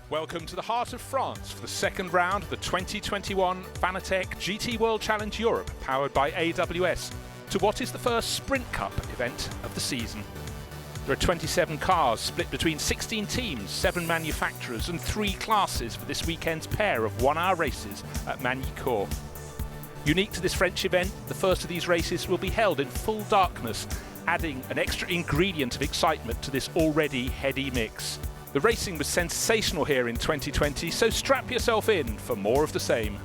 Welcome to the heart of France for the second round of the 2021 Fanatec GT World Challenge Europe, powered by AWS, to what is the first Sprint Cup event of the season. There are 27 cars split between 16 teams, 7 manufacturers and 3 classes for this weekend's pair of one-hour races at Magny Cours. Unique to this French event, the first of these races will be held in full darkness, adding an extra ingredient of excitement to this already heady mix. The racing was sensational here in 2020, so strap yourself in for more of the same.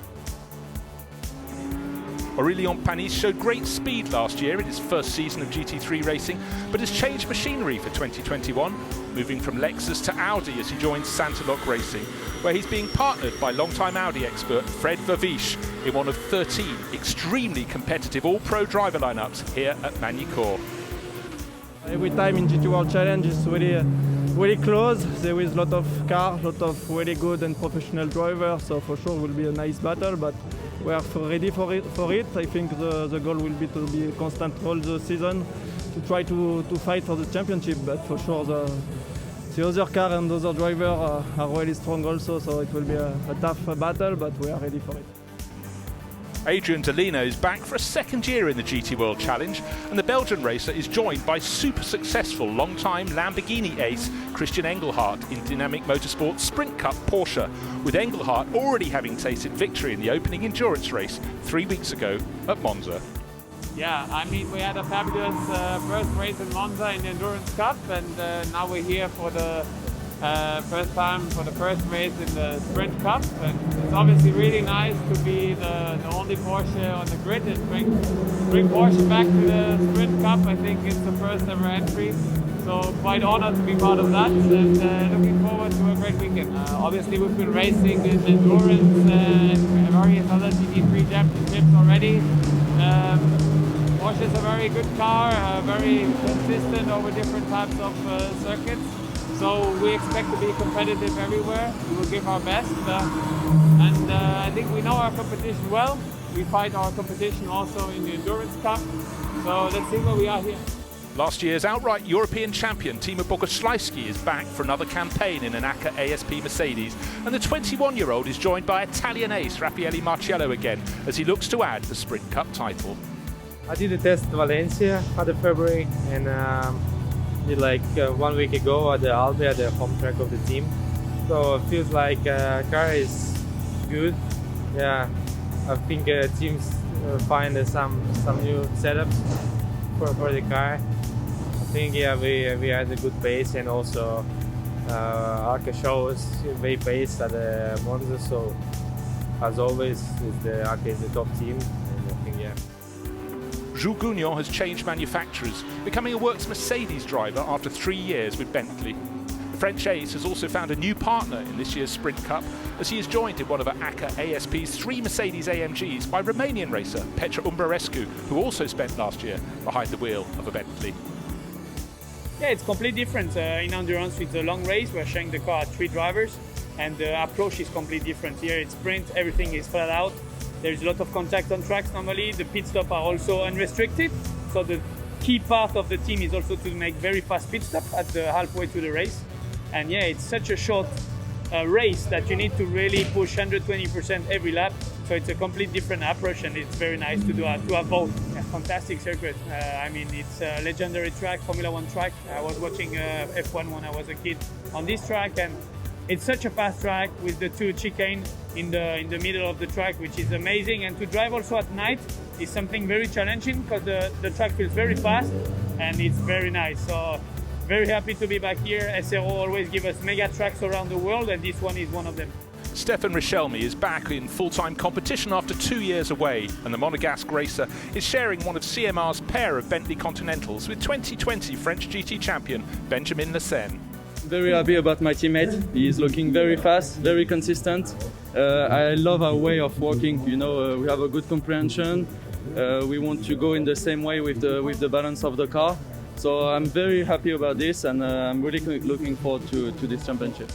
Aurélien Panis showed great speed last year in his first season of GT3 racing, but has changed machinery for 2021, moving from Lexus to Audi as he joins Fanatec Racing, where he's being partnered by longtime Audi expert Fred Verviche in one of 13 extremely competitive all-pro driver lineups here at Magny Cours. Every time in GT World Challenge is really close. There is a lot of cars, a lot of really good and professional drivers, so for sure will be a nice battle, but we are ready for it. I think the goal will be to be constant all the season, to try to fight for the championship, but for sure the other car and the other driver are really strong also, so it will be a tough battle, but we are ready for it. Adrian Delino is back for a second year in the GT World Challenge, and the Belgian racer is joined by super successful long-time Lamborghini ace Christian Engelhardt in Dynamic Motorsports Sprint Cup Porsche, with Engelhardt already having tasted victory in the opening endurance race 3 weeks ago at Monza. Yeah, I mean, we had a fabulous first race in Monza in the Endurance Cup, and now we're here for the first time for the first race in the Sprint Cup, and it's obviously really nice to be the only Porsche on the grid and bring Porsche back to the Sprint Cup. I think it's the first ever entry, so quite honored to be part of that, and looking forward to a great weekend. Obviously we've been racing in endurance and various other GT3 championships already. Porsche is a very good car, very consistent over different types of circuits. So we expect to be competitive everywhere. We will give our best, and I think we know our competition well. We fight our competition also in the Endurance Cup. So let's see where we are here. Last year's outright European champion Timo Boguslawski is back for another campaign in an ACA ASP Mercedes, and the 21-year-old is joined by Italian ace Raffaele Marciello again as he looks to add the Sprint Cup title. I did a test in Valencia at the February, and did like 1 week ago at the Albe, at the home track of the team. So it feels like car is good. Yeah, I think teams find some new setups for the car. I think we had a good pace, and also ACA shows very pace at the Monza. So as always, ACA is the top team, and I think Jules Gounon has changed manufacturers, becoming a works Mercedes driver after 3 years with Bentley. The French ace has also found a new partner in this year's Sprint Cup, as he is joined in one of ACA ASP's 3 Mercedes AMGs by Romanian racer Petra Umberescu, who also spent last year behind the wheel of a Bentley. Yeah, it's completely different. In endurance, it's a long race. We're sharing the car at 3 drivers, and the approach is completely different. Here it's sprint, everything is flat out. There's a lot of contact on tracks normally. The pit stops are also unrestricted. So the key part of the team is also to make very fast pit stop at the halfway to the race. And yeah, it's such a short race that you need to really push 120% every lap. So it's a completely different approach, and it's very nice to have both. Yeah, fantastic circuit. I mean, it's a legendary track, Formula 1 track. I was watching F1 when I was a kid on this track, and it's such a fast track with the 2 chicanes in the middle of the track, which is amazing. And to drive also at night is something very challenging, because the track feels very fast and it's very nice. So very happy to be back here. SRO always give us mega tracks around the world, and this one is one of them. Stefan Richelme is back in full-time competition after 2 years away, and the Monegasque racer is sharing one of CMR's pair of Bentley Continentals with 2020 French GT champion Benjamin Lessen. Very happy about my teammate. He is looking very fast, very consistent. I love our way of working. You know, we have a good comprehension. We want to go in the same way with the balance of the car. So I'm very happy about this, and I'm really looking forward to this championship.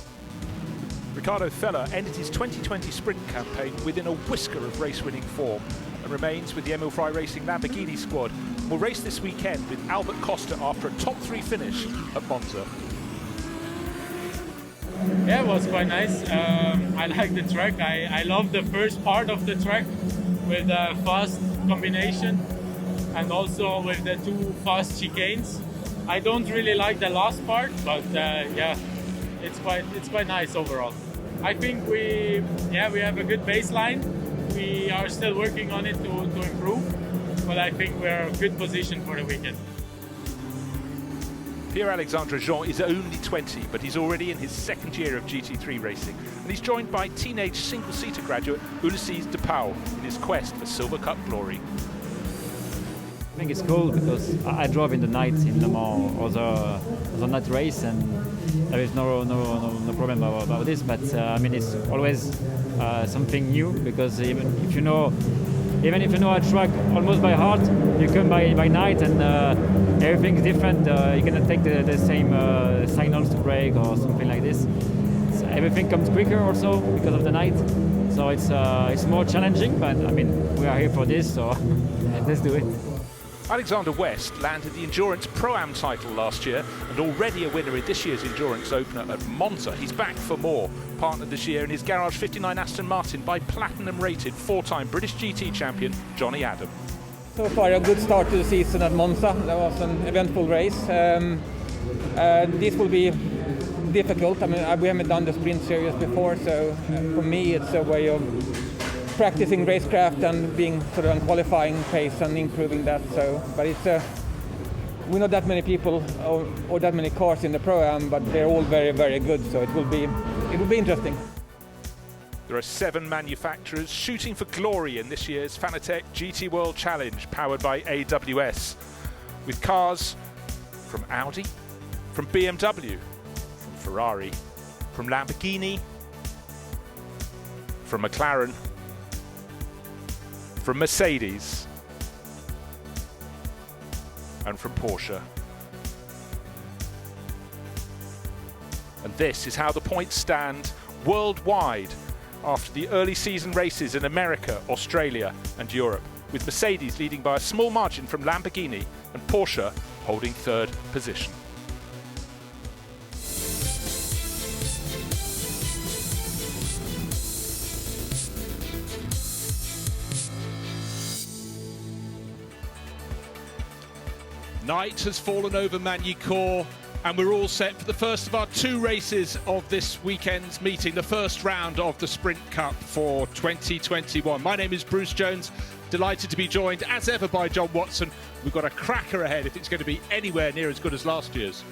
Ricardo Feller ended his 2020 sprint campaign within a whisker of race-winning form, and remains with the Emil Frey Racing Lamborghini squad. Will race this weekend with Albert Costa after a top 3 finish at Monza. Yeah, it was quite nice. I like the track. I love the first part of the track with the fast combination and also with the two fast chicanes. I don't really like the last part, but yeah, it's quite nice overall. I think we have a good baseline. We are still working on it to improve, but I think we're in a good position for the weekend. Pierre-Alexandre Jean is only 20, but he's already in his second year of GT3 racing, and he's joined by teenage single-seater graduate Ulysses de Pauw in his quest for Silver Cup glory. I think it's cool because I drove in the night in Le Mans other night race, and there is no problem about this. But I mean, it's always something new, because even if you know a track almost by heart, you come by night and everything's different. You cannot take the same signals to brake or something like this. Everything comes quicker also because of the night, so it's more challenging. But I mean, we are here for this, so let's do it. Alexander West landed the Endurance Pro-Am title last year and already a winner in this year's Endurance Opener at Monza. He's back for more, partnered this year in his Garage 59 Aston Martin by platinum-rated four-time British GT champion Johnny Adam. So far a good start to the season at Monza. That was an eventful race. This will be difficult. I mean, we haven't done the sprint series before, so for me it's a way of practicing racecraft and being sort of on qualifying pace and improving that. So, but it's we're not that many people or that many cars in the Pro-Am, but they're all very, very good. So it will be interesting. There are 7 manufacturers shooting for glory in this year's Fanatec GT World Challenge, powered by AWS, with cars from Audi, from BMW, from Ferrari, from Lamborghini, from McLaren, from Mercedes, and from Porsche. And this is how the points stand worldwide after the early season races in America, Australia and Europe, with Mercedes leading by a small margin from Lamborghini and Porsche holding third position. Night has fallen over Magny Cours, and we're all set for the first of our 2 races of this weekend's meeting, the first round of the Sprint Cup for 2021. My name is Bruce Jones, delighted to be joined as ever by John Watson. We've got a cracker ahead if it's going to be anywhere near as good as last year's.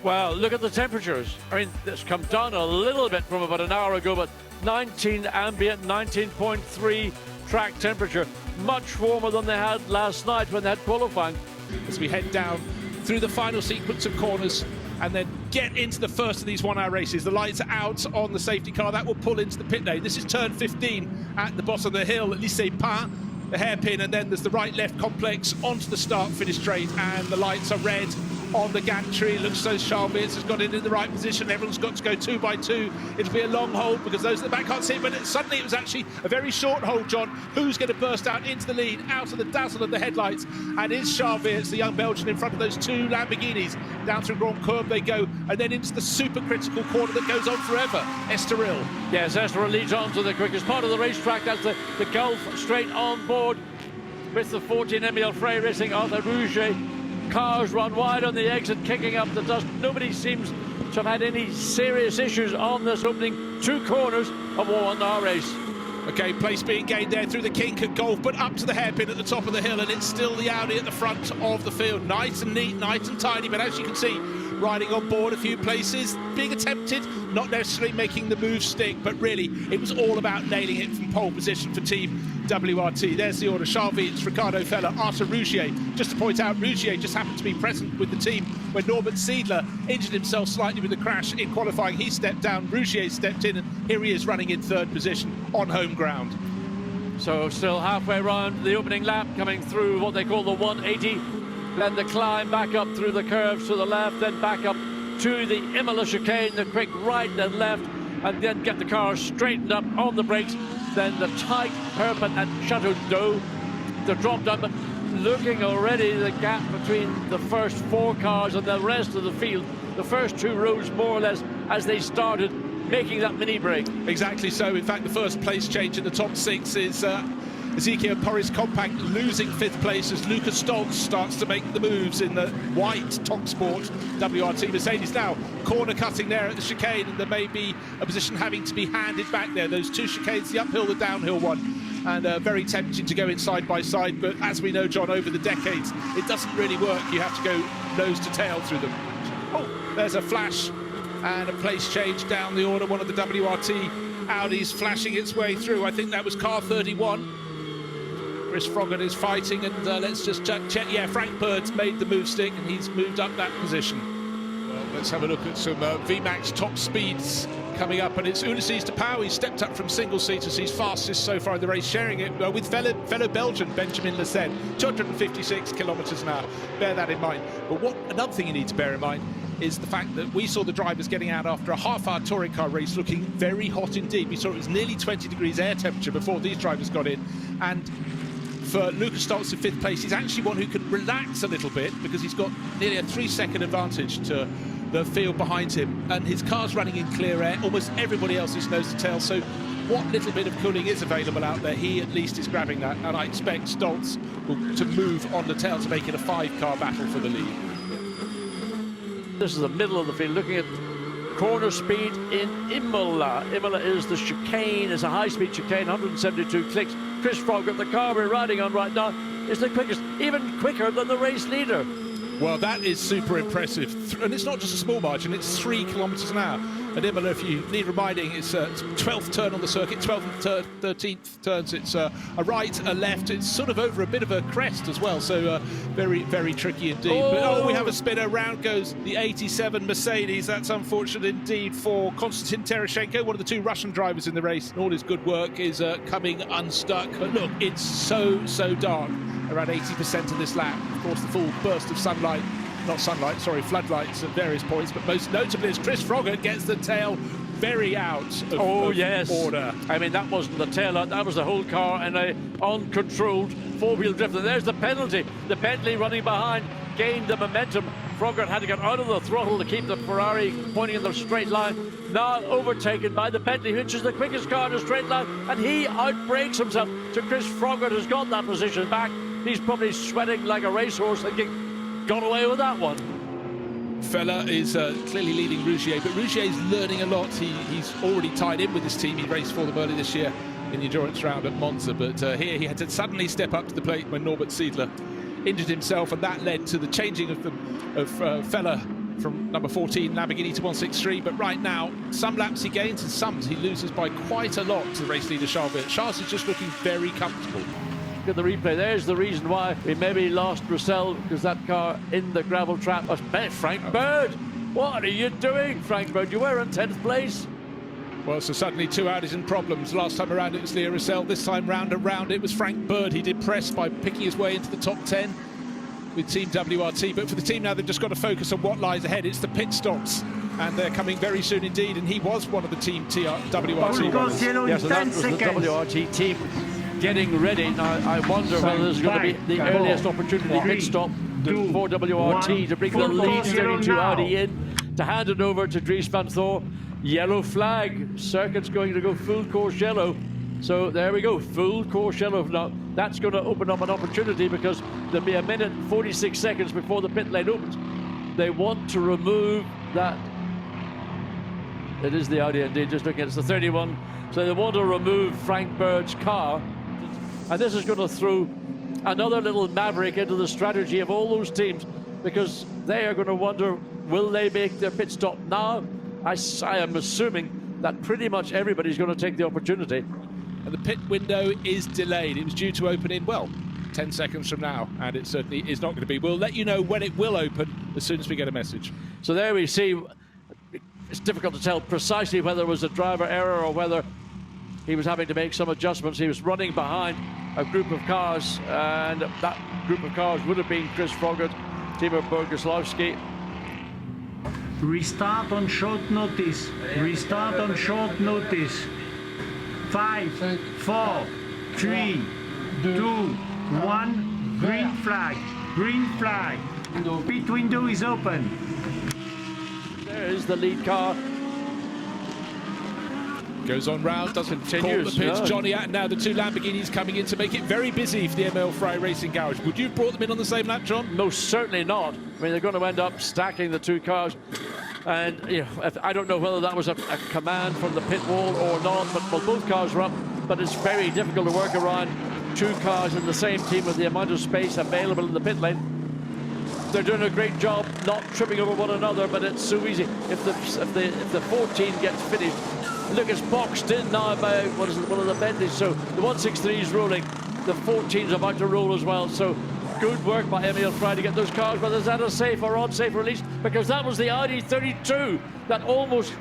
Well, look at the temperatures. I mean, it's come down a little bit from about an hour ago, but 19 ambient, 19.3 track temperature, much warmer than they had last night when they had qualifying. As we head down through the final sequence of corners and then get into the first of these 1-hour races. The lights are out on the safety car. That will pull into the pit lane. This is turn 15 at the bottom of the hill, Lycée Pin, the hairpin, and then there's the right-left complex onto the start-finish straight, and the lights are red on the gantry. Looks as though Charles Weerts has got it in the right position. Everyone's got to go 2 by 2. It'll be a long hold because those at the back can't see it, but suddenly it was actually a very short hold, John. Who's going to burst out into the lead, out of the dazzle of the headlights? And is Charles Weerts, the young Belgian, in front of those 2 Lamborghinis. Down through Grand Courbe they go, and then into the super critical corner that goes on forever. Estoril. Yes, Estoril leads on to the quickest part of the racetrack. That's the Gulf straight on board with the 14 Emile Frey Racing Arthur Rouget. Cars run wide on the exit, kicking up the dust. Nobody seems to have had any serious issues on this opening 2 corners of a 1-hour race. Okay, place being gained there through the kink at Golf, but up to the hairpin at the top of the hill, and it's still the Audi at the front of the field. Nice and neat, nice and tidy, but as you can see, riding on board a few places, being attempted, not necessarily making the move stick, but really it was all about nailing it from pole position for Team WRT. There's the order: Charles Weerts, Ricardo Feller, Arthur Rouget. Just to point out, Rouget just happened to be present with the team when Norbert Siedler injured himself slightly with the crash in qualifying. He stepped down, Rouget stepped in, and here he is running in third position on home ground. So still halfway round the opening lap, coming through what they call the 180. Then the climb back up through the curves to the left, then back up to the Imola chicane, the quick right and left, and then get the car straightened up on the brakes. Then the tight hairpin at Chateau d'Eau, the drop down, but looking already the gap between the first 4 cars and the rest of the field the first 2 rows more or less as they started making that mini break. Exactly so. In fact, the first place change in the top 6 is Ezekiel Porris Compact losing 5th place as Lucas Stoltz starts to make the moves in the white TalkSport WRT Mercedes. Now, corner cutting there at the chicane, and there may be a position having to be handed back there. Those 2 chicanes, the uphill, the downhill one, and very tempting to go in side by side, but as we know, John, over the decades, it doesn't really work. You have to go nose to tail through them. Oh, there's a flash and a place change down the order. One of the WRT Audis flashing its way through. I think that was car 31. Chris Froggatt is fighting, and let's just check. Yeah, Frank Bird's made the move stick, and he's moved up that position. Well, let's have a look at some VMAX top speeds coming up, and it's Ulysses de Pauw. He's stepped up from single seaters. He's fastest so far in the race, sharing it with fellow Belgian Benjamin Lecen, 256 kilometres an hour. Bear that in mind. But another thing you need to bear in mind is the fact that we saw the drivers getting out after a half-hour touring car race looking very hot indeed. We saw it was nearly 20 degrees air temperature before these drivers got in, and for Lucas Stoltz in 5th place, he's actually one who can relax a little bit because he's got nearly a 3-second advantage to the field behind him, and his car's running in clear air. Almost everybody else is nose to tail, so what little bit of cooling is available out there, he at least is grabbing that, and I expect Stoltz to move on the tail to make it a 5-car battle for the lead. This is the middle of the field, looking at corner speed in Imola. Imola is the chicane, it's a high-speed chicane, 172 clicks. Chris Froggatt, the car we're riding on right now, is the quickest, even quicker than the race leader. Well, that is super impressive. And it's not just a small margin, it's 3 kilometres an hour. At Imola, if you need reminding, it's 12th turn on the circuit, 12th and 13th turns. It's a right, a left. It's sort of over a bit of a crest as well, so very, very tricky indeed. But we have a spinner. Round goes the 87 Mercedes. That's unfortunate indeed for Konstantin Tereshchenko, one of the 2 Russian drivers in the race. All his good work is coming unstuck. But look, it's so dark around 80% of this lap. Of course, the full burst of sunlight. Not sunlight, sorry, floodlights at various points, but most notably as Chris Froggatt gets the tail very out of order. I mean, that wasn't the tail out, that was the whole car in a uncontrolled 4-wheel drift. And there's the penalty. The Bentley running behind gained the momentum. Froggatt had to get out of the throttle to keep the Ferrari pointing in the straight line. Now overtaken by the Bentley, which is the quickest car in a straight line, and he outbrakes himself. So Chris Froggatt has got that position back. He's probably sweating like a racehorse, thinking, got away with that one. Fella is clearly leading Rougier, but Rougier's learning a lot. He's already tied in with his team. He raced for them early this year in the endurance round at Monza, but here he had to suddenly step up to the plate when Norbert Siedler injured himself, and that led to the changing of Fella from number 14 Lamborghini to 163. But right now, some laps he gains and some he loses by quite a lot to the race leader Charles Villiers. Charles is just looking very comfortable. Look at the replay. There's the reason why we maybe lost Russell, because that car in the gravel trap was Frank Bird. What are you doing, Frank Bird? You were in 10th place. Well, so suddenly 2 Audis in problems. Last time around it was Leo Russell. This time round it was Frank Bird. He did press by picking his way into the top 10 with Team WRT. But for the team now, they've just got to focus on what lies ahead. It's the pit stops, and they're coming very soon indeed. And he was one of the Team WRT runners. Yes, so that was the WRT team getting ready. Now, I wonder whether there's going to be the earliest opportunity pit stop for WRT to bring the lead 32 Audi in, to hand it over to Dries van Thor. Yellow flag. Circuit's going to go full course yellow. So there we go, full course yellow. Now, that's going to open up an opportunity because there'll be a minute 46 seconds before the pit lane opens. They want to remove that. It is the Audi indeed, just looking at it, it's the 31. So they want to remove Frank Bird's car. And this is going to throw another little maverick into the strategy of all those teams, because they are going to wonder, will they make their pit stop now? I am assuming that pretty much everybody's going to take the opportunity. And the pit window is delayed. It was due to open in, well, 10 seconds from now, and it certainly is not going to be. We'll let you know when it will open as soon as we get a message. So there we see, it's difficult to tell precisely whether it was a driver error or whether he was having to make some adjustments. He was running behind a group of cars, and that group of cars would have been Chris Froggatt, Timo Boguslawski. Restart on short notice. Restart on short notice. 5, 4, 3, 2, 1. Green flag. Green flag. Pit window is open. There is the lead car. Goes on round, doesn't Continues, call the pitch. no. Johnny out, and now the two Lamborghinis coming in to make it very busy for the ML Fry Racing Garage. Would you have brought them in on the same lap, John? Most certainly not. I mean, they're going to end up stacking the two cars. And you know, I don't know whether that was a command from the pit wall or not, but well, both cars were up. But it's very difficult to work around two cars in the same team with the amount of space available in the pit lane. They're doing a great job not tripping over one another, but it's so easy. If the 14 gets finished, look, it's boxed in now by one of the Bentleys. So the 163 is rolling, the 14 is about to roll as well. So good work by Emil Fry to get those cars, but is that a safe or unsafe release? Because that was the Audi 32 that almost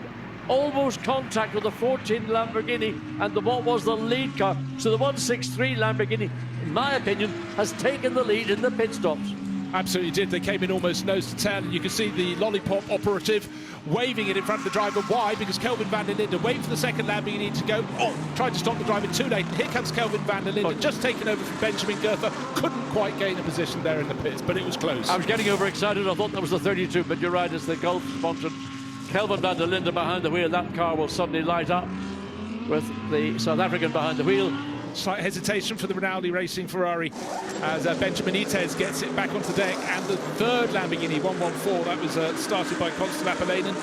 contact with the 14 Lamborghini and what was the lead car. So the 163 Lamborghini, in my opinion, has taken the lead in the pit stops. Absolutely did. They came in almost nose to tail, and you can see the lollipop operative waving it in front of the driver. Why? Because Kelvin van der Linde waited for the second Lamborghini to go. Oh, tried to stop the driver too late. And here comes Kelvin van der Linde, just taken over from Benjamin Goethe. Couldn't quite gain a position there in the pits, but it was close. I was getting overexcited. I thought that was the 32, but you're right. It's the Gulf sponsored Kelvin van der Linde behind the wheel. That car will suddenly light up with the South African behind the wheel. Slight hesitation for the Rinaldi Racing Ferrari as Benjamin Ites gets it back onto deck, and the third Lamborghini 114 that was started by Constant Apolainen.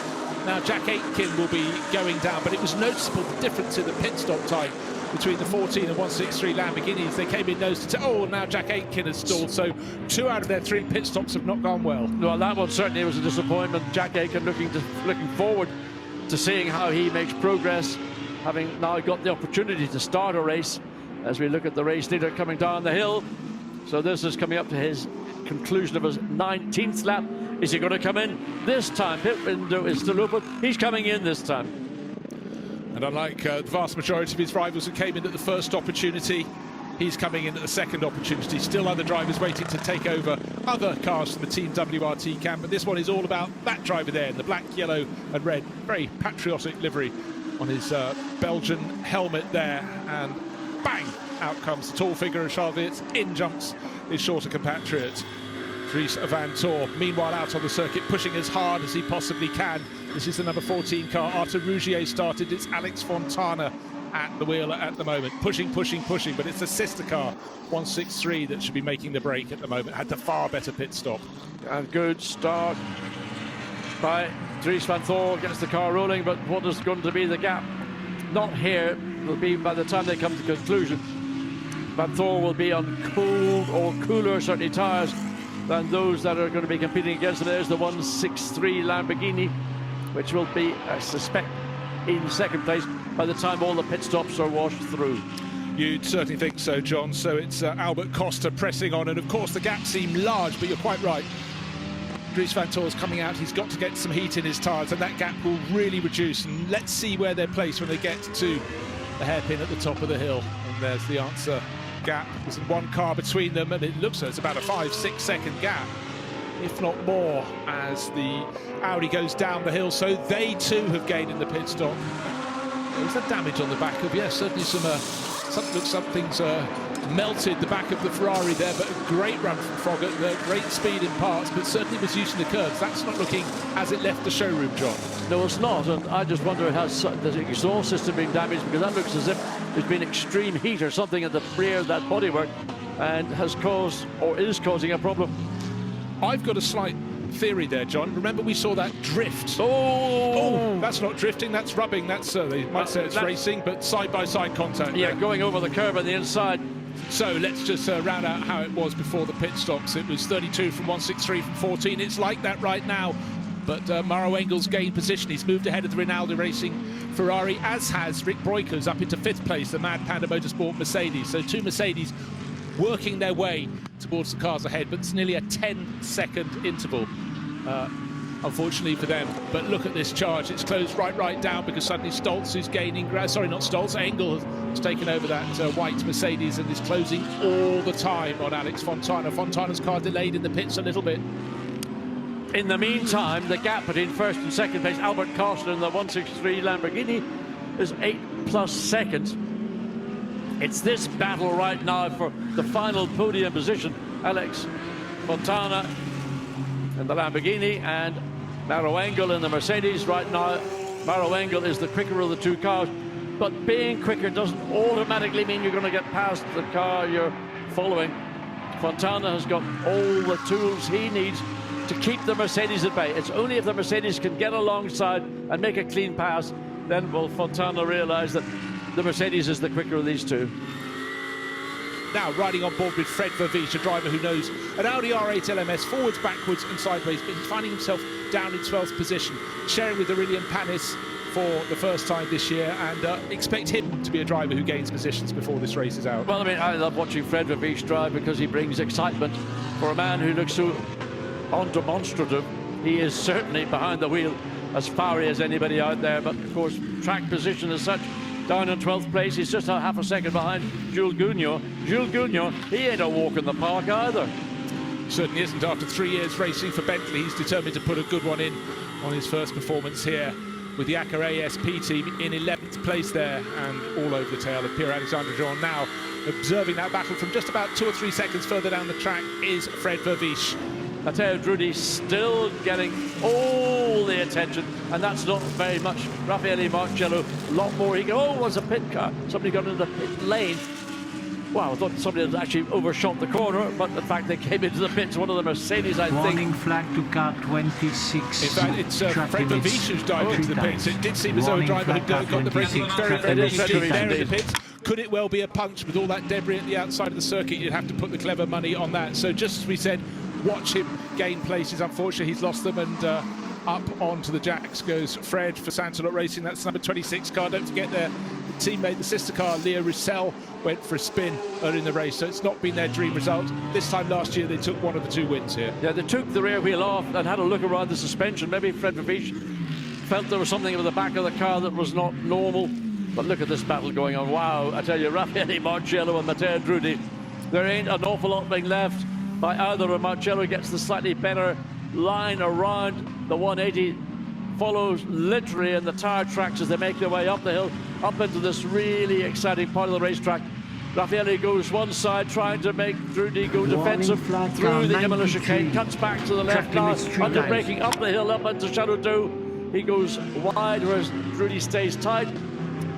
Now Jack Aitken will be going down, but it was noticeable the difference in the pit stop time between the 14 and 163 Lamborghinis. They came in nose to tail. Oh, now Jack Aitken has stalled, so 2 out of their 3 pit stops have not gone well. Well, that one certainly was a disappointment. Jack Aitken looking forward to seeing how he makes progress, having now got the opportunity to start a race. As we look at the race leader coming down the hill. So this is coming up to his conclusion of his 19th lap. Is he going to come in this time? Pit window is still open. He's coming in this time. And unlike the vast majority of his rivals who came in at the first opportunity, he's coming in at the second opportunity. Still other drivers waiting to take over other cars from the Team WRT camp, but this one is all about that driver there in the black, yellow and red. Very patriotic livery on his Belgian helmet there, and bang! Out comes the tall figure of Charles. In jumps his shorter compatriot, Dries van Tor. Meanwhile, out on the circuit, pushing as hard as he possibly can. This is the number 14 car. Arthur Rougier started. It's Alex Fontana at the wheel at the moment. Pushing, but it's the sister car, 163, that should be making the break at the moment. Had the far better pit stop. A good start by Dries van Tor. Gets the car rolling, but what is going to be the gap? Not here. Will be by the time they come to conclusion. Van Thor will be on cold or cooler, certainly, tyres than those that are going to be competing against them. There's the 163 Lamborghini, which will be, I suspect, in second place by the time all the pit stops are washed through. You'd certainly think so, John. So it's Albert Costa pressing on, and of course the gaps seem large, but you're quite right. Dries van Tor's coming out. He's got to get some heat in his tyres, and that gap will really reduce. And let's see where they're placed when they get to the hairpin at the top of the hill. And there's the answer. Gap. There's one car between them, and it looks like it's about a 5-6 second gap, if not more, as the Audi goes down the hill. So they too have gained in the pit stop. There's a damage on the back of, yes, certainly something's melted the back of the Ferrari there, but a great run from Froggatt, great speed in parts, but certainly was using the curves. That's not looking as it left the showroom, John. No, it's not, and I just wonder, has the exhaust system been damaged, because that looks as if there's been extreme heat or something at the rear of that bodywork, and has caused, or is causing, a problem. I've got a slight theory there, John. Remember we saw that drift. Oh, that's not drifting, that's rubbing. That's they might say it's racing, but side-by-side contact. Yeah, there. going over the curb on the inside. So let's just round out how it was before the pit stops. It was 32 from 163 from 14. It's like that right now. But Mauro Engels gained position. He's moved ahead of the Rinaldi Racing Ferrari, as has Rick Breukers up into 5th place, the Mad Panda Motorsport Mercedes. So 2 Mercedes working their way towards the cars ahead, but it's nearly a 10-second interval, unfortunately for them. But look at this charge. It's closed right down, because suddenly Stoltz is gaining ground. Sorry, not Stoltz. Engel has taken over that white Mercedes and is closing all the time on Alex Fontana. Fontana's car delayed in the pits a little bit. In the meantime, the gap between first and second place, Albert Costa in the 163 Lamborghini, is 8+ seconds. It's this battle right now for the final podium position. Alex Fontana in the Lamborghini, and Maro Engel in the Mercedes right now. Maro Engel is the quicker of the two cars, but being quicker doesn't automatically mean you're going to get past the car you're following. Fontana has got all the tools he needs to keep the Mercedes at bay. It's only if the Mercedes can get alongside and make a clean pass, then will Fontana realise that the Mercedes is the quicker of these two. Now riding on board with Fred Verviche, a driver who knows an Audi R8 LMS forwards, backwards and sideways, but he's finding himself down in 12th position, sharing with Aurélien Panis for the first time this year, and expect him to be a driver who gains positions before this race is out. Well, I mean, I love watching Fred Verviche drive because he brings excitement for a man who looks so undemonstrative. He is certainly behind the wheel as fiery as anybody out there, but of course track position as such, down in 12th place, he's just a half a second behind Jules Gougnot. Jules Gougnot, he ain't a walk in the park either. Certainly isn't. After 3 years racing for Bentley, he's determined to put a good one in on his first performance here with the Acura ASP team in 11th place there, and all over the tail of Pierre-Alexandre Jean. Now observing that battle from just about 2 or 3 seconds further down the track is Fred Verviche. Matteo Drudi still getting all the attention, and that's not very much. Raffaele Marcello, a lot more. He go, oh, there's a pit car. Somebody got into the pit lane. Wow, I thought somebody had actually overshot the corner, but in fact they came into the pits. One of the Mercedes, I think. Warning flag to car 26. In fact, it's Fred Verviche who's dived into the pits. It did seem as though a driver had got the braking very, very easily there in the pits. Could it well be a punch with all that debris at the outside of the circuit? You'd have to put the clever money on that. So just as we said, watch him gain places. Unfortunately, he's lost them, and up onto the jacks goes Fred for Santalot Racing. That's number 26 car. Don't forget their teammate, the sister car, Leah Roussel, went for a spin early in the race, so it's not been their dream result. This time last year, they took one of the 2 wins here. Yeah, they took the rear wheel off and had a look around the suspension. Maybe Fred Verviche felt there was something with the back of the car that was not normal. But look at this battle going on. Wow, I tell you, Raffaele Marcello and Matteo Drudi, there ain't an awful lot being left by either, and Marcello gets the slightly better line around the 180, follows literally in the tire tracks as they make their way up the hill, up into this really exciting part of the racetrack. Raffaele goes one side, trying to make Drudi go defensive through the Imola chicane, cuts back to the left now, under braking up the hill, up into Chateau d'Eau. He goes wide, whereas Drudi stays tight.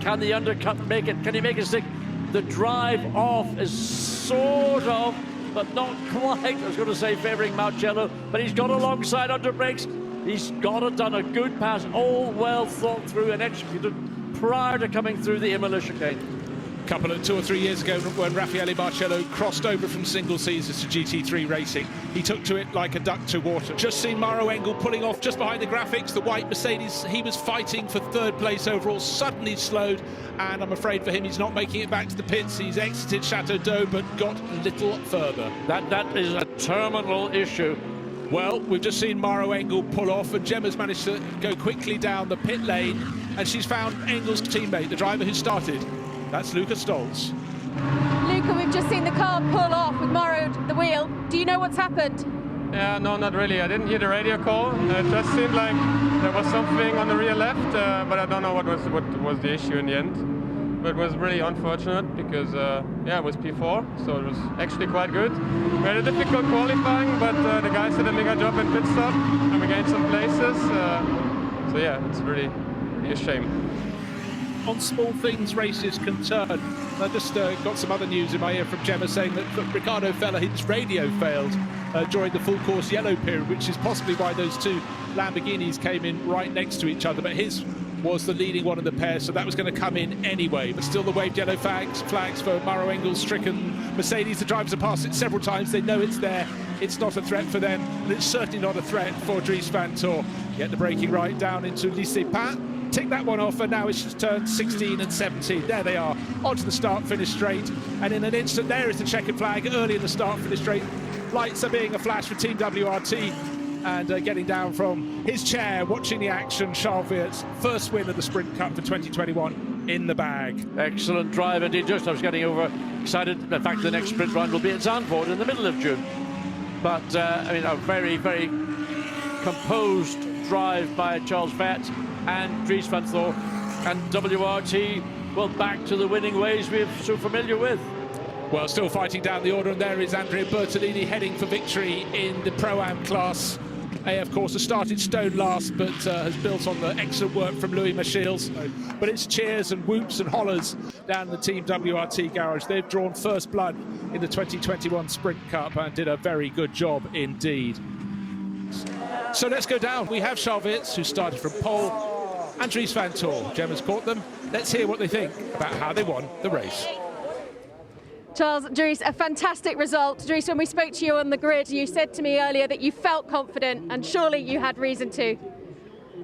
Can the undercut make it? Can he make it stick? The drive off is sort of, but not quite, I was going to say favouring Marcello, but he's got alongside under brakes. He's got it, done a good pass, all well thought through and executed prior to coming through the Imola chicane. A couple of 2 or 3 years ago, when Raffaele Marcello crossed over from single seasons to GT3 racing, he took to it like a duck to water. Just seen Maro Engel pulling off just behind the graphics, the white Mercedes. He was fighting for 3rd place overall, suddenly slowed, and I'm afraid for him, he's not making it back to the pits. He's exited Chateau d'Eau, but got little further. That is a terminal issue. Well, we've just seen Maro Engel pull off, and Gemma's managed to go quickly down the pit lane, and she's found Engel's teammate, the driver who started. That's Luca Stolz. Luca, we've just seen the car pull off with Maro at the wheel. Do you know what's happened? Yeah, no, not really. I didn't hear the radio call. It just seemed like there was something on the rear left, but I don't know what was the issue in the end. But it was really unfortunate because, yeah, it was P4, so it was actually quite good. We had a difficult qualifying, but the guys did a mega job in pit stop, and we gained some places. So yeah, it's really a shame. On small things races can turn. I just got some other news in my ear from Gemma saying that Ricardo Feller, his radio failed during the full course yellow period, which is possibly why those 2 Lamborghinis came in right next to each other, but his was the leading one of the pair, so that was going to come in anyway. But still the waved yellow flags for Maro Engel's stricken Mercedes. The drivers have passed it several times. They know it's there. It's not a threat for them, and it's certainly not a threat for Dries Van Tor. Get the braking right down into Lycée Pin. Tick that one off, and now it's just turned 16 and 17. There they are, onto the start-finish straight, and in an instant there is the checkered flag early in the start-finish straight. Lights are being a flash for Team WRT, and getting down from his chair, watching the action, Charles Weert's first win of the Sprint Cup for 2021 in the bag. Excellent drive indeed. Just I was getting over excited. In fact, the next sprint round will be at Zandvoort in the middle of June. But, I mean, a very, very composed drive by Charles Weert and Dries Van Tor, and WRT, well, back to the winning ways we're so familiar with. Well, still fighting down the order, and there is Andrea Bertolini heading for victory in the Pro-Am class. AF Course has started stone last, but has built on the excellent work from Louis Michiels. But it's cheers and whoops and hollers down in the Team WRT garage. They've drawn first blood in the 2021 Sprint Cup and did a very good job indeed. So let's go down. We have Charles Weerts, who started from pole, and Dries van Tor. Gemma's caught them. Let's hear what they think about how they won the race. Charles, Dries, a fantastic result. Dries, when we spoke to you on the grid, you said to me earlier that you felt confident, and surely you had reason to.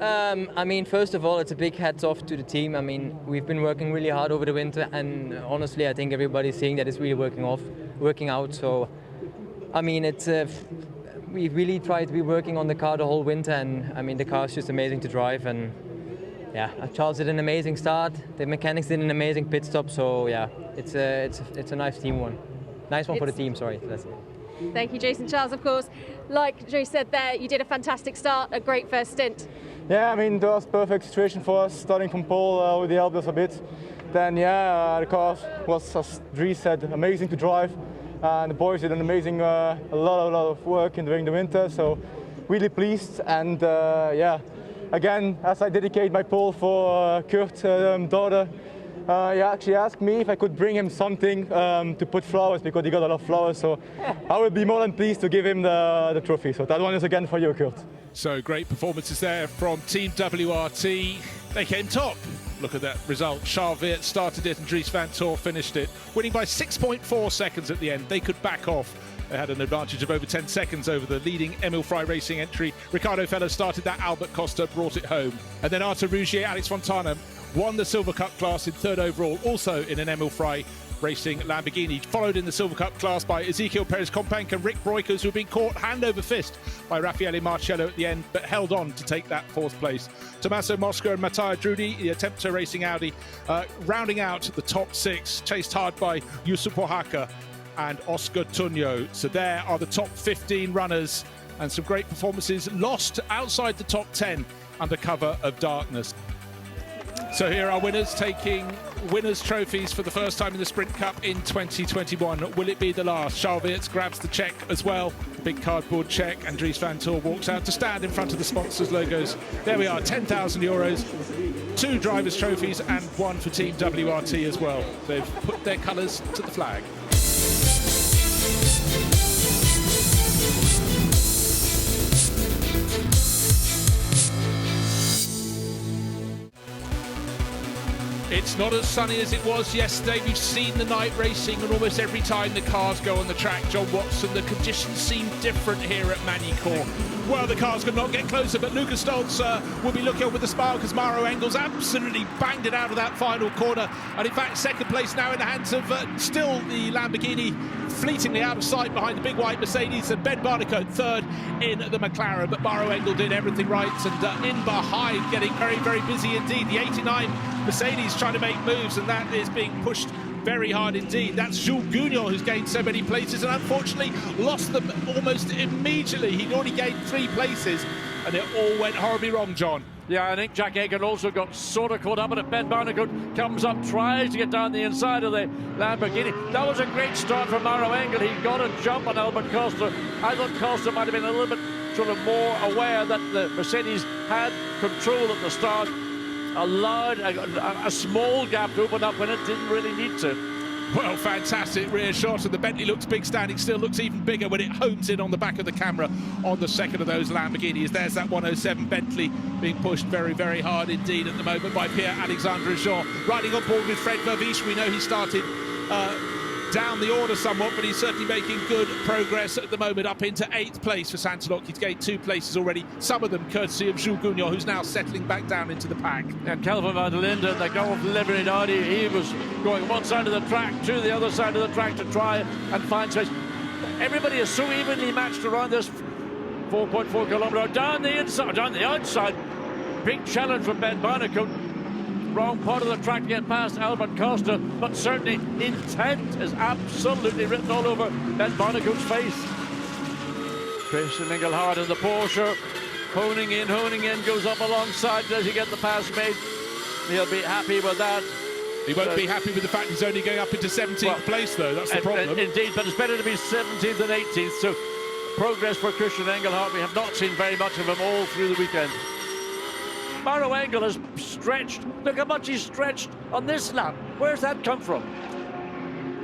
I mean, first of all, it's a big hats off to the team. I mean, we've been working really hard over the winter, and honestly, I think everybody's seeing that it's really working out. So, I mean, it's we really tried to be working on the car the whole winter, and I mean, the car is just amazing to drive. And yeah, Charles did an amazing start. The mechanics did an amazing pit stop. So yeah, it's a nice team one. Nice one for the team. Sorry. That's it. Thank you, Jason. Charles, of course, like Dries said there, you did a fantastic start, a great first stint. Yeah, I mean, that was a perfect situation for us, starting from pole with the help us a bit. Then, yeah, the car was, as Dries said, amazing to drive. And the boys did an amazing, a lot of work during the winter, so really pleased. And yeah, again, as I dedicate my pole for Kurt's daughter, he actually asked me if I could bring him something to put flowers, because he got a lot of flowers. So I will be more than pleased to give him the trophy. So that one is again for you, Kurt. So great performances there from Team WRT. They came top. Look at that result. Charles Weerts started it and Dries van Tor finished it, winning by 6.4 seconds at the end. They could back off. They had an advantage of over 10 seconds over the leading Emil Frey Racing entry. Ricardo Feller started that. Albert Costa brought it home. And then Arthur Rougier, Alex Fontana won the Silver Cup class in third overall, also in an Emil Frey Racing Lamborghini, followed in the Silver Cup class by Ezequiel Perez-Companc and Rick Broikers, who have been caught hand over fist by Raffaele Marcello at the end, but held on to take that fourth place. Tommaso Mosca and Matteo Drudi, the Attempter Racing Audi, rounding out the top six, chased hard by Yusuf Oaxaca and Oscar Tunyo. So there are the top 15 runners, and some great performances lost outside the top 10 under cover of darkness. So here are winners taking winners' trophies for the first time in the Sprint Cup in 2021. Will it be the last? Charles Weerts grabs the cheque as well, the big cardboard cheque, and Dries van Tor walks out to stand in front of the sponsors' logos. There we are, 10,000 euros, 2 drivers' trophies, and 1 for Team WRT as well. They've put their colours to the flag. It's not as sunny as it was yesterday. We've seen the night racing, and almost every time the cars go on the track, John Watson, the conditions seem different here at Magny Cours. Well, the cars could not get closer, but Lucas Stoltz will be looking with a smile because Mauro Engels absolutely banged it out of that final corner. And in fact, second place now in the hands of still the Lamborghini, fleetingly out of sight behind the big white Mercedes, and Ben Barnicoat third in the McLaren. But Mauro Engel did everything right, and in behind, getting very, very busy indeed. The 89 Mercedes trying to make moves, and that is being pushed very hard indeed. That's Jules Gounon who's gained so many places and unfortunately lost them almost immediately. He'd already gained 3 places and it all went horribly wrong, John. Yeah, I think Jack Aiken also got sort of caught up in it. Ben Barnicoat comes up, tries to get down the inside of the Lamborghini. That was a great start from Mauro Engel. He got a jump on Albert Costa. I thought Costa might have been a little bit sort of more aware that the Mercedes had control at the start, allowed a small gap to open up when it didn't really need to. Well, fantastic rear shot, and the Bentley looks big standing still, looks even bigger when it homes in on the back of the camera on the second of those Lamborghinis. There's that 107 Bentley being pushed very, very hard indeed at the moment by Pierre-Alexandre Jean. Riding on board with Fred Verviche, we know he started down the order somewhat, but he's certainly making good progress at the moment, up into 8th place for Santelok. He's gained 2 places already, some of them courtesy of Jules Gounon, who's now settling back down into the pack. And Kelvin van der Linden, the Golf Liveried Audi, he was going one side of the track to the other side of the track to try and find space. Everybody is so evenly matched around this 4.4 kilometre. Down the inside, down the outside, big challenge from Ben Barnicoat. Wrong part of the track to get past Albert Costa, but certainly intent is absolutely written all over Ben Barnicoat's face. Christian Engelhardt in the Porsche, honing in, goes up alongside. Does he get the pass made? He'll be happy with that. He won't be happy with the fact he's only going up into 17th place, though. That's the problem. Indeed, but it's better to be 17th than 18th. So progress for Christian Engelhardt. We have not seen very much of him all through the weekend. Maro Engel has stretched. Look how much he's stretched on this lap. Where's that come from?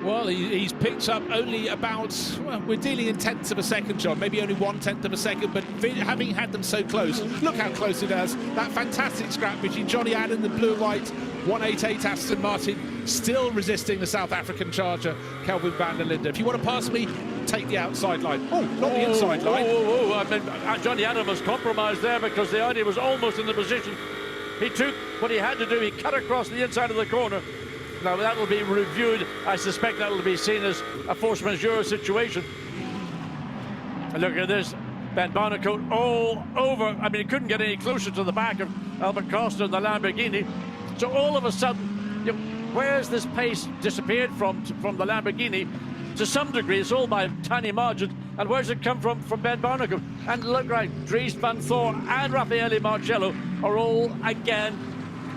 Well, he's picked up only about, well, we're dealing in tenths of a second, John, maybe only 1/10 of a second, but having had them so close, look how close it is. That fantastic scrap between Johnny Allen, the blue-white 188 Aston Martin, still resisting the South African charger, Kelvin van der Linde. If you want to pass me, take the outside line. Oh, not the inside line. I mean, Johnny Allen was compromised there because the Audi was almost in the position. He took what he had to do. He cut across the inside of the corner. Now that will be reviewed. I suspect that will be seen as a force majeure situation. And look at this, Ben Barnicoat all over. I mean, he couldn't get any closer to the back of Albert Costa and the Lamborghini. So all of a sudden, you know, where's this pace disappeared from the Lamborghini? To some degree, it's all by tiny margins. And where's it come from Ben Barnicoat? And look, right, Dries van Thor and Raffaele Marcello are all again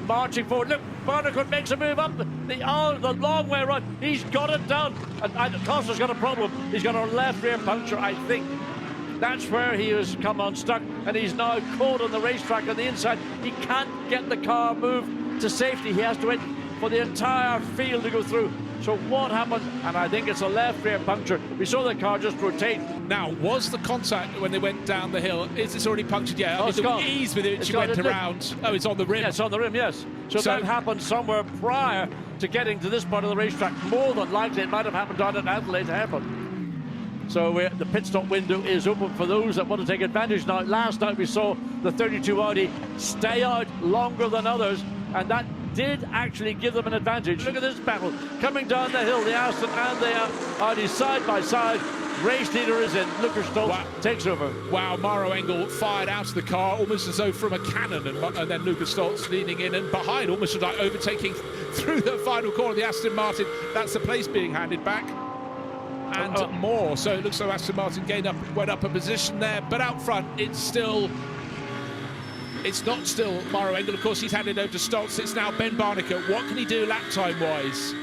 marching forward. Look, Barnicoat makes a move up the long way around. He's got it done. And Costa's got a problem. He's got a left rear puncture, I think. That's where he has come unstuck, and he's now caught on the racetrack on the inside. He can't get the car moved to safety. He has to wait for the entire field to go through. So what happened? And I think it's a left rear puncture. We saw the car just rotate. Now, was the contact when they went down the hill, is this already punctured yet? Oh, I mean, the ease with which she went around. Oh, it's on the rim. Yeah, it's on the rim, yes. So that happened somewhere prior to getting to this part of the racetrack. More than likely, it might have happened down at Adelaide Hairpin. So the pit stop window is open for those that want to take advantage. Now, last night we saw the 32 Audi stay out longer than others, and that did actually give them an advantage. Look at this battle coming down the hill. The Aston and the Audi side by side. Race leader is in. Lucas Stoltz takes over. Wow, Maro Engel fired out of the car almost as though from a cannon, and then Lucas Stoltz leaning in and behind, almost like overtaking through the final corner of the Aston Martin. That's the place being handed back. And more. So it looks like Aston Martin went up a position there, but out front it's not still Maro Engel. Of course, he's handed over to Stoltz. It's now Ben Barnicoat. What can he do lap time wise?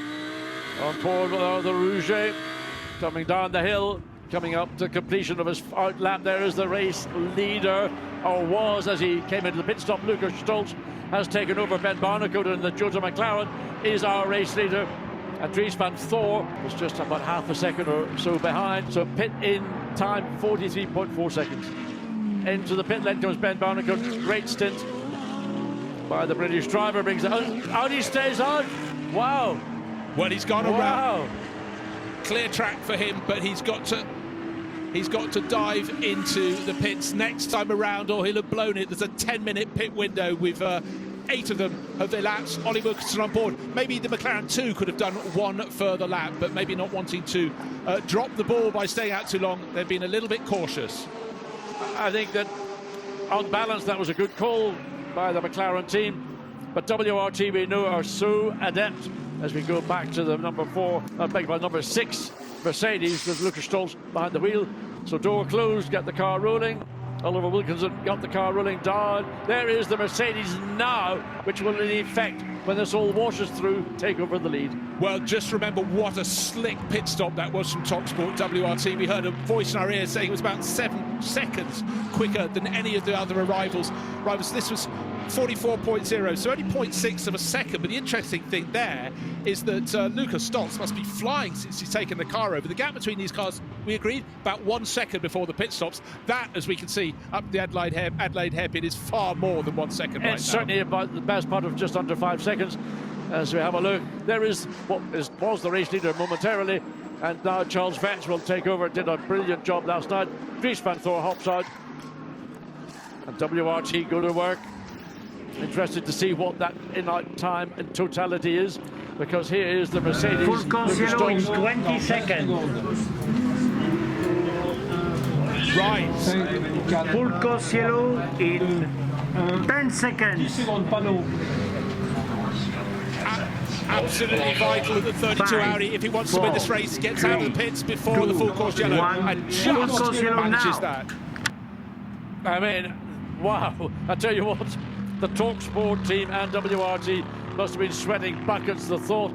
On board with the Rouget coming down the hill, coming up to completion of his out lap. There is the race leader, or was as he came into the pit stop. Lucas Stoltz has taken over Ben Barnicoat, and the Jota McLaren is our race leader. And Dries van Thor was just about half a second or so behind. So pit in time 43.4 seconds. Into the pit lane comes Ben Barnicoat. Great stint by the British driver, brings it out. He stays out. Wow. Well, he's gone around. Clear track for him, but he's got to dive into the pits next time around, or he'll have blown it. There's a 10-minute pit window with 8 of them have their laps. Ollie Wilkinson on board. Maybe the McLaren 2 could have done one further lap, but maybe not wanting to drop the ball by staying out too long. They've been a little bit cautious. I think that on balance that was a good call by the McLaren team, but WRT we know are so adept as we go back to the number 6 Mercedes with Lucas Stoltz behind the wheel. So door closed, get the car rolling. Oliver Wilkinson got the car rolling down. There is the Mercedes now, which will in effect, when this all washes through, take over the lead. Well, just remember what a slick pit stop that was from TopSport WRT. We heard a voice in our ear saying it was about 7 seconds quicker than any of the other arrivals. This was 44.0, so only 0.6 of a second. But the interesting thing there is that Lucas Stoltz must be flying since he's taken the car over. The gap between these cars, we agreed, about 1 second before the pit stops. That, as we can see, up the Adelaide hairpin is far more than 1 second right now. It's certainly about the best part of just under 5 seconds. As we have a look, there is what was the race leader momentarily, and now Charles Vance will take over. Did a brilliant job last night. Dries van Thor hops out, and WRT go to work. Interested to see what that in-out time in totality is, because here is the Mercedes. Full course yellow in 20 seconds. Right. Full course yellow in 10 seconds. Absolutely vital that the 32 Audi, if he wants to win this race, gets out of the pits before the full course yellow, and just manages that. I mean, wow. I tell you what, the TalkSport team and WRT must have been sweating buckets. The thought,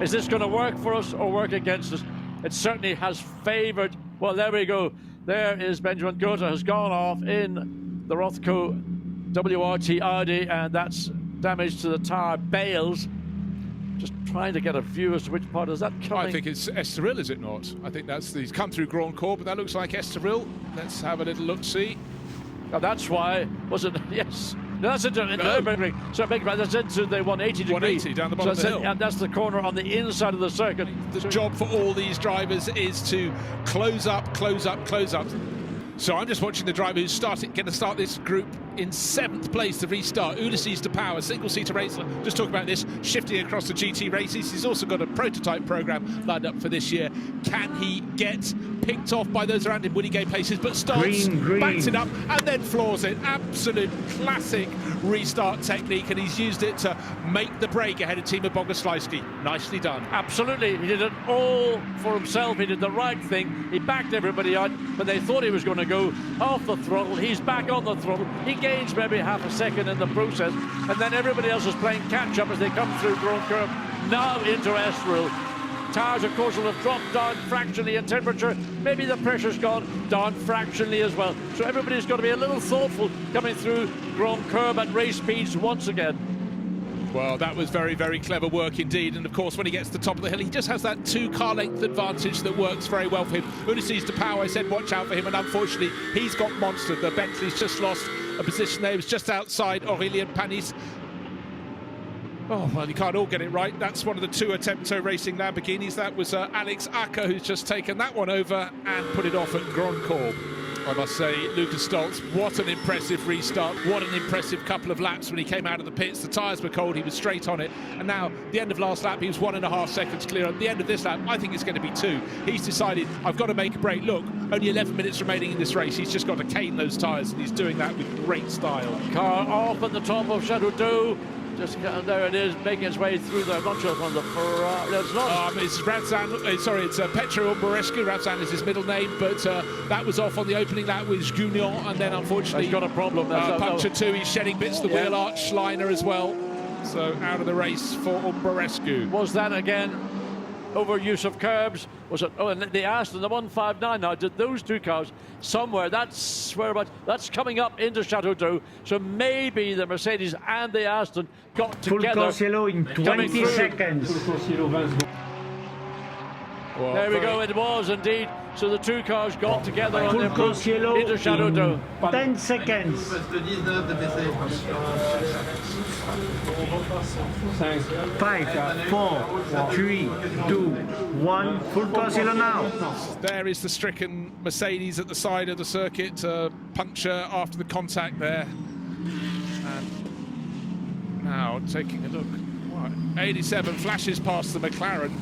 is this going to work for us or work against us? It certainly has favoured, well, there we go. There is Benjamin Gota, has gone off in the Rothco WRT Audi, and that's damage to the tire bales. Just trying to get a view as to which part is that coming. I think it's Estoril, is it not? I think he's come through Grand Cours, but that looks like Estoril. Let's have a little look-see. Oh, that's why, was it? Yes. No, that's into Nürburgring. So that's into the 180 degree. 180 down the bottom of the hill. And that's the corner on the inside of the circuit. The job for all these drivers is to close up, close up, close up. So I'm just watching the driver who's going to start this group in 7th place to restart. Ulysses de Pauw, a single-seater racer. Just talking about this, shifting across the GT races. He's also got a prototype program lined up for this year. Can he get picked off by those around him? Will he gain places? But starts, backs it up, and then floors it. Absolute classic restart technique, and he's used it to make the break ahead of Timo Bogoslawski. Nicely done. Absolutely. He did it all for himself. He did the right thing. He backed everybody out, but they thought he was going to go off the throttle. He's back on the throttle. He gains maybe half a second in the process, and then everybody else is playing catch-up as they come through Grand Cours, now into Estoril. Tires, of course, will have dropped down fractionally in temperature. Maybe the pressure's gone down fractionally as well. So everybody's got to be a little thoughtful coming through Grand Cours at race speeds once again. Well, that was very, very clever work indeed. And of course, when he gets to the top of the hill, he just has that 2-car length advantage that works very well for him. Ulysses de Pauw, I said, watch out for him. And unfortunately, he's got monstered. The Bentley's just lost a position there. He was just outside Aurélien Panis. Oh, well, you can't all get it right. That's one of the 2 Attempto Racing Lamborghinis. That was Alex Acker, who's just taken that one over and put it off at Grand Cours. I must say, Lucas Stoltz, what an impressive restart. What an impressive couple of laps when he came out of the pits. The tyres were cold, he was straight on it. And now, the end of last lap, he was 1.5 seconds clear. At the end of this lap, I think it's going to be 2. He's decided, I've got to make a break. Look, only 11 minutes remaining in this race. He's just got to cane those tyres, and he's doing that with great style. Car off at the top of Chateau d'Eau. Just there it is, making its way through the. I'm not sure on the Ferrari. No, it's not. It's Ravzan. Sorry, it's Petro Umbarescu. Ravzan is his middle name, but that was off on the opening lap with Gunion, and then unfortunately he's got a problem. Puncture 2. He's shedding bits of the wheel arch liner as well. So out of the race for Umbarescu. Was that again overuse of curbs? Was it? Oh, and the Aston, the 159 now. Did those 2 cars somewhere? That's whereabouts. That's coming up into Chateau d'Eau. So maybe the Mercedes and the Aston got together. Full course yellow in 20 seconds. Well, there we go. It was indeed. So the 2 cars got together on their Full course yellow into Chateau d'Eau. 10 seconds. 5, 4, 3, 2, 1. Full course yellow now. There is the stricken Mercedes at the side of the circuit. Puncture after the contact there. And now taking a look. What? 87 flashes past the McLaren.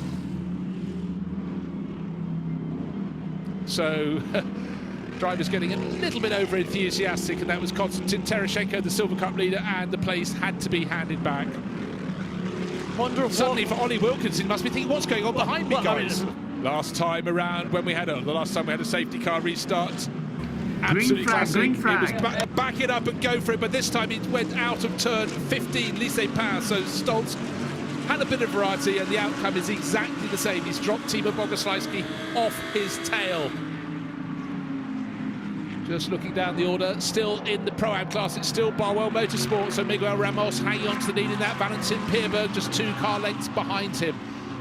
So drivers getting a little bit over enthusiastic, and that was Konstantin Tereshchenko, the Silver Cup leader, and the place had to be handed back. Wonderful. Suddenly for Ollie Wilkinson, must be thinking, what's going on behind me, guys? Last time around, when we had a safety car restart, absolutely classic. Green flag. It was back it up and go for it, but this time it went out of turn 15, lycée pass. So Stoltz had a bit of variety, and the outcome is exactly the same. He's dropped Timo Bogoslawski off his tail. Just looking down the order, still in the Pro-Am class, it's still Barwell Motorsports, so Miguel Ramos hanging on to the lead in that. Valentin Pierberg just 2 car lengths behind him.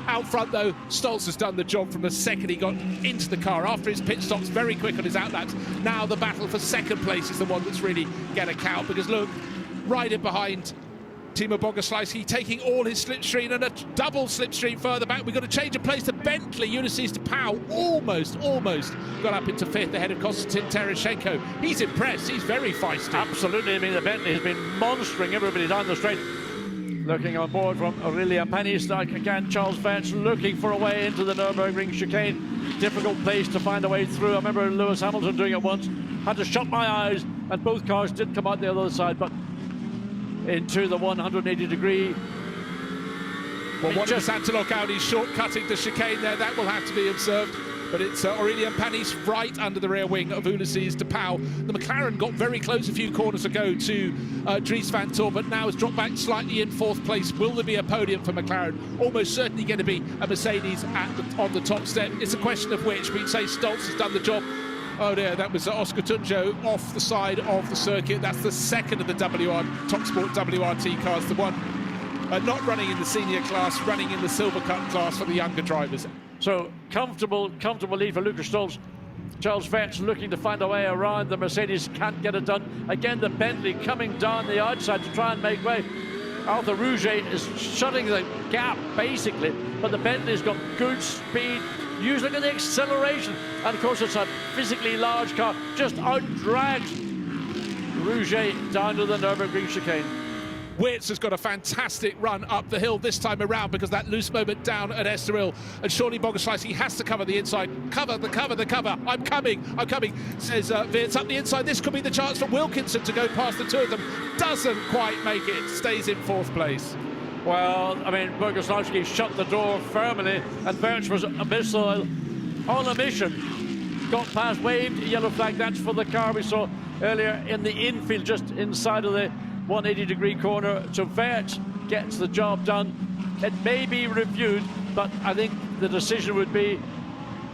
Out front, though, Stoltz has done the job from the second he got into the car. After his pit stops, very quick on his outlaps. Now the battle for second place is the one that's really going to count, because look, right in behind Timo Bogoslawski, taking all his slipstream, and a double slipstream further back. We've got to change of place to Bentley. Ulysses de Pauw almost got up into 5th ahead of Konstantin Tereshchenko. He's impressed. He's very feisty. Absolutely. I mean, the Bentley has been monstering everybody down the straight. Looking on board from Aurélien Panis. Again, Charles Vance looking for a way into the Nürburgring chicane. Difficult place to find a way through. I remember Lewis Hamilton doing it once. Had to shut my eyes, and both cars did come out the other side, but into the 180 degree. Well, one of the Santalok Audis shortcutting the chicane there, that will have to be observed. But it's Aurélien Panis right under the rear wing of Ulysses de Pauw. The McLaren got very close a few corners ago to Dries van Tor, but now has dropped back slightly in 4th place. Will there be a podium for McLaren? Almost certainly going to be a Mercedes on the top step. It's a question of which. We'd say Stoltz has done the job. Oh dear, that was Oscar Tunjo off the side of the circuit. That's the second of the TopSport WRT cars, the one not running in the senior class, running in the Silver Cup class for the younger drivers. So comfortable lead for Lucas Stolz. Charles Vetch looking to find a way around. The Mercedes can't get it done. Again, the Bentley coming down the outside to try and make way. Arthur Rouget is shutting the gap, basically, but the Bentley's got good speed. Look at the acceleration. And, of course, it's a physically large car. Just out-dragged Rouget down to the Nürburgring chicane. Wirtz has got a fantastic run up the hill this time around because that loose moment down at Estoril, and surely Bogoslawski has to cover the inside. Cover the cover. I'm coming, says Wirtz up the inside. This could be the chance for Wilkinson to go past the two of them. Doesn't quite make it, stays in fourth place. Well, I mean, Bogoslawski shut the door firmly, and Wirtz was on a mission. Got past, waved, yellow flag, that's for the car we saw earlier in the infield, just inside of the 180-degree corner. So Wirtz gets the job done. It may be reviewed, but I think the decision would be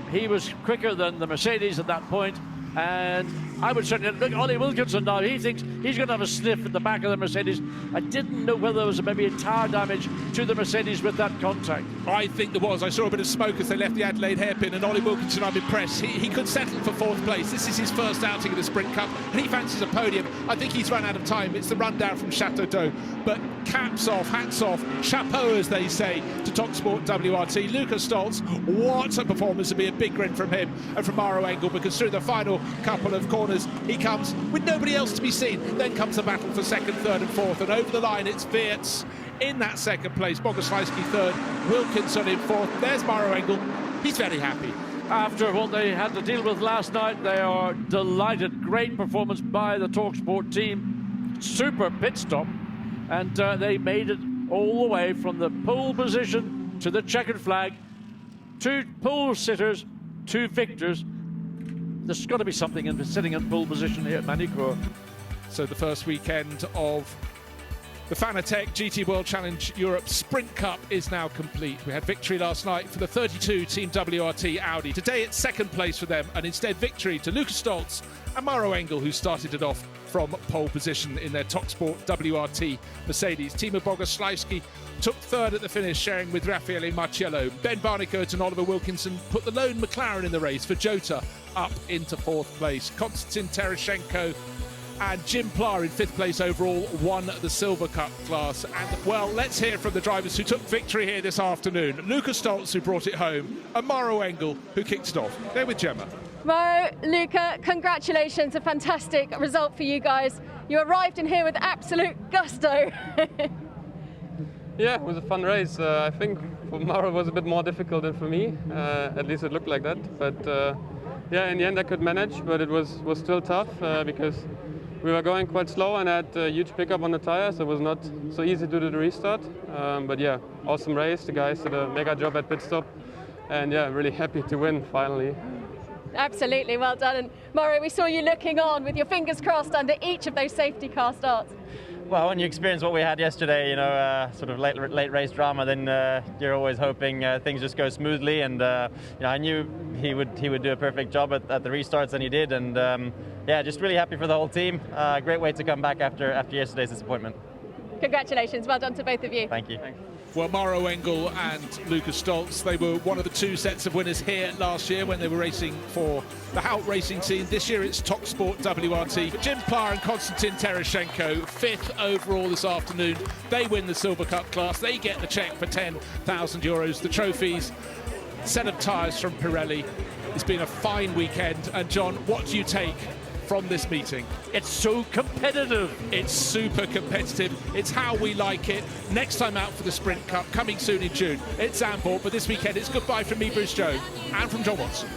he was quicker than the Mercedes at that point. And I would certainly look. Ollie Wilkinson now, he thinks he's going to have a sniff at the back of the Mercedes. I didn't know whether there was maybe a tyre damage to the Mercedes with that contact. I think there was. I saw a bit of smoke as they left the Adelaide hairpin, and Ollie Wilkinson, I'm impressed. He could settle for fourth place. This is his first outing of the Sprint Cup, and he fancies a podium. I think he's run out of time. It's the rundown from Chateau d'Eau. But caps off, hats off, chapeau, as they say, to TopSport WRT. Lucas Stolz, what a performance. It'll be a big grin from him and from Maro Engel, because through the final couple of corners he comes with nobody else to be seen. Then comes the battle for second, third and fourth, and over the line it's Wirtz in that second place, Bogoslawski third, Wilkinson in fourth. There's Maro Engel. He's very happy. After what they had to deal with last night, they are delighted. Great performance by the TalkSport team. Super pit stop, and they made it all the way from the pole position to the checkered flag. 2 pole sitters, 2 victors. There's got to be something in sitting in pole position here at Magny Cours. So the first weekend of the Fanatec GT World Challenge Europe Sprint Cup is now complete. We had victory last night for the 32 Team WRT Audi. Today it's second place for them, and instead victory to Lucas Stolz and Maro Engel, who started it off from pole position in their TopSport WRT Mercedes. Timo Bogoslawski took third at the finish, sharing with Raffaele Marciello. Ben Barnicourt and Oliver Wilkinson put the lone McLaren in the race for Jota up into fourth place. Konstantin Tereshchenko and Jim Pla in fifth place overall won the Silver Cup class. And, well, let's hear from the drivers who took victory here this afternoon. Lucas Stolz, who brought it home, and Maro Engel, who kicked it off. They're with Gemma. Maro, Luca, congratulations. A fantastic result for you guys. You arrived in here with absolute gusto. Yeah, it was a fun race. I think for Maro it was a bit more difficult than for me. At least it looked like that. But yeah, in the end I could manage, but it was still tough because we were going quite slow and had a huge pickup on the tires, so it was not so easy to do the restart. But yeah, awesome race. The guys did a mega job at pit stop. And yeah, really happy to win finally. Absolutely, well done. And Maro, we saw you looking on with your fingers crossed under each of those safety car starts. Well, when you experience what we had yesterday, you know, sort of late race drama, then you're always hoping things just go smoothly. And you know, I knew he would do a perfect job at the restarts, and he did. And yeah, just really happy for the whole team. Great way to come back after yesterday's disappointment. Congratulations, well done to both of you. Thank you. Well, Maro Engel and Lucas Stolz, they were one of the 2 sets of winners here last year when they were racing for the Hout racing team. This year it's TopSport WRT. Jim Pla and Konstantin Tereshchenko, 5th overall this afternoon. They win the Silver Cup class. They get the cheque for €10,000. The trophies, set of tyres from Pirelli. It's been a fine weekend. And John, what do you take from this meeting? It's so competitive. It's super competitive. It's how we like it. Next time out for the Sprint Cup, coming soon in June. It's Zandvoort, but this weekend it's goodbye from me, Bruce Jones, and from John Watson.